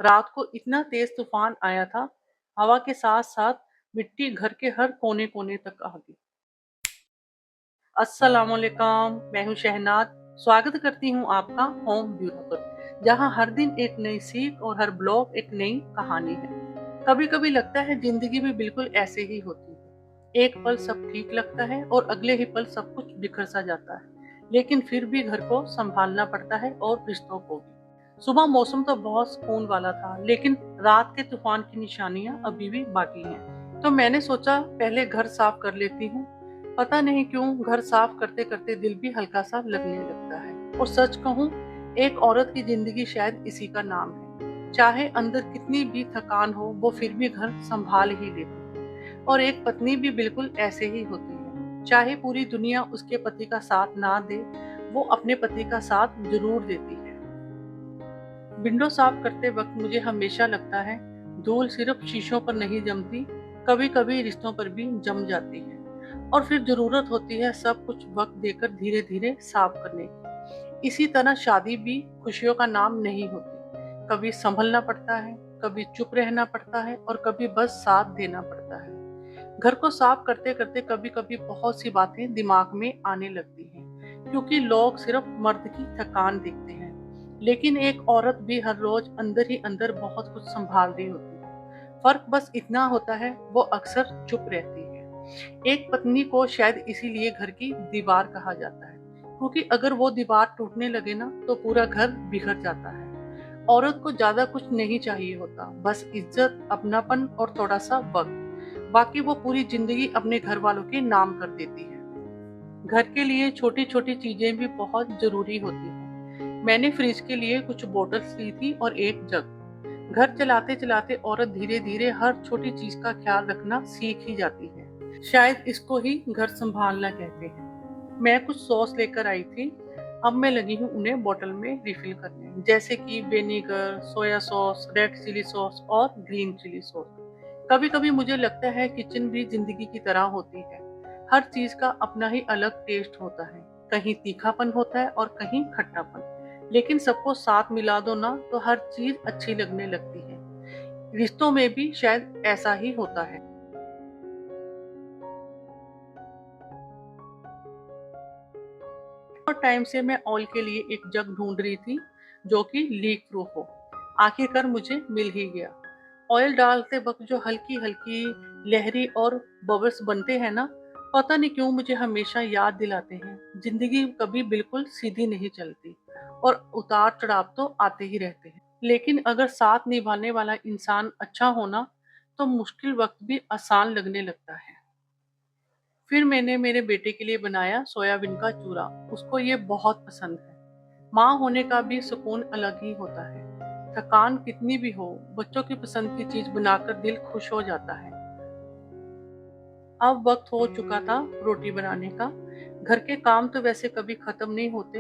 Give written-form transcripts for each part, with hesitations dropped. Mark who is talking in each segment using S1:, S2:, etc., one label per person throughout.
S1: रात को इतना तेज तूफान आया था, हवा के साथ साथ मिट्टी घर के हर कोने कोने तक आ गई। अस्सलामुअलैकुम, मैं हूँ शहनाज। स्वागत करती हूँ आपका होम ब्यूरो पर, जहाँ हर दिन एक नई सीख और हर ब्लॉग एक नई कहानी है। कभी कभी लगता है जिंदगी भी बिल्कुल ऐसे ही होती है। एक पल सब ठीक लगता है और अगले ही पल सब कुछ बिखर सा जाता है, लेकिन फिर भी घर को संभालना पड़ता है और रिश्तों को भी। सुबह मौसम तो बहुत सुकून वाला था, लेकिन रात के तूफान की निशानियां अभी भी बाकी हैं। तो मैंने सोचा पहले घर साफ कर लेती हूँ। पता नहीं क्यों घर साफ करते करते दिल भी हल्का सा लगने लगता है। और सच कहूँ, एक औरत की जिंदगी शायद इसी का नाम है। चाहे अंदर कितनी भी थकान हो, वो फिर भी घर संभाल ही लेती है। और एक पत्नी भी बिल्कुल ऐसे ही होती है। चाहे पूरी दुनिया उसके पति का साथ ना दे, वो अपने पति का साथ जरूर देती है। विंडो साफ करते वक्त मुझे हमेशा लगता है धूल सिर्फ शीशों पर नहीं जमती, कभी कभी रिश्तों पर भी जम जाती है। और फिर जरूरत होती है सब कुछ वक्त देकर धीरे धीरे साफ करने की। इसी तरह शादी भी खुशियों का नाम नहीं होती। कभी संभलना पड़ता है, कभी चुप रहना पड़ता है और कभी बस साथ देना पड़ता है। घर को साफ करते करते कभी कभी बहुत सी बातें दिमाग में आने लगती हैं, क्योंकि लोग सिर्फ मर्द की थकान देखते हैं, लेकिन एक औरत भी हर रोज अंदर ही अंदर बहुत कुछ संभाल रही होती है। फर्क बस इतना होता है, वो अक्सर चुप रहती है। एक पत्नी को शायद इसीलिए घर की दीवार कहा जाता है, क्योंकि अगर वो दीवार टूटने लगे ना तो पूरा घर बिखर जाता है। औरत को ज्यादा कुछ नहीं चाहिए होता, बस इज्जत, अपनापन और थोड़ा सा वक्त। बाकी वो पूरी जिंदगी अपने घर वालों के नाम कर देती है। घर के लिए छोटी छोटी चीजें भी बहुत जरूरी होती हैं। मैंने फ्रिज के लिए कुछ बोतल्स ली थी और एक जग। घर चलाते चलाते औरत धीरे धीरे हर छोटी चीज का ख्याल रखना सीख ही जाती है। शायद इसको ही घर संभालना कहते हैं। मैं कुछ सॉस लेकर आई थी, अब मैं लगी हूँ उन्हें बोतल में रिफिल करने, जैसे कि vinegar, soya sauce, red chilli sauce और ग्रीन चिली सॉस। कभी कभी मुझे लगता है किचन भी जिंदगी की तरह होती है। हर चीज का अपना ही अलग टेस्ट होता है, कहीं तीखापन होता है और कहीं खट्टापन, लेकिन सबको साथ मिला दो ना तो हर चीज अच्छी लगने लगती है। रिश्तों में भी शायद ऐसा ही होता है। और टाइम से मैं ऑयल के लिए एक जग ढूंढ रही थी जो कि लीक प्रूफ हो। आखिरकार मुझे मिल ही गया। ऑयल डालते वक्त जो हल्की हल्की लहरी और बबल्स बनते हैं ना, पता नहीं क्यों मुझे हमेशा याद दिलाते हैं जिंदगी कभी बिल्कुल सीधी नहीं चलती और उतार चढ़ाव तो आते ही रहते हैं। लेकिन अगर साथ निभाने वाला इंसान अच्छा होना, तो मुश्किल वक्त भी आसान लगने लगता है। फिर मैंने मेरे बेटे के लिए बनाया सोयाबीन का चूरा। उसको ये बहुत पसंद है। माँ होने का भी सुकून अलग ही होता है। थकान कितनी भी हो, बच्चों की पसंद की चीज बनाकर दिल खुश हो जाता है। अब वक्त हो चुका था रोटी बनाने का। घर के काम तो वैसे कभी खत्म नहीं होते,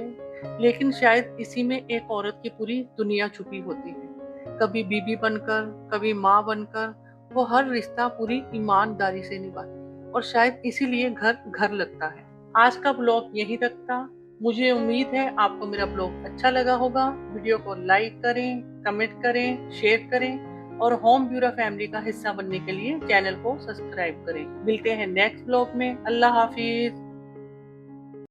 S1: लेकिन शायद इसी में एक औरत की पूरी दुनिया छुपी होती है। कभी बीबी बनकर, कभी माँ बनकर, वो हर रिश्ता पूरी ईमानदारी से निभाती है और शायद इसीलिए घर घर लगता है। आज का ब्लॉग यहीं तक था। मुझे उम्मीद है आपको मेरा ब्लॉग अच्छा लगा होगा। वीडियो को लाइक करें, कमेंट करें, शेयर करें और होम ब्यूरो फैमिली का हिस्सा बनने के लिए चैनल को सब्सक्राइब करें। मिलते हैं नेक्स्ट ब्लॉग में। अल्लाह हाफिज।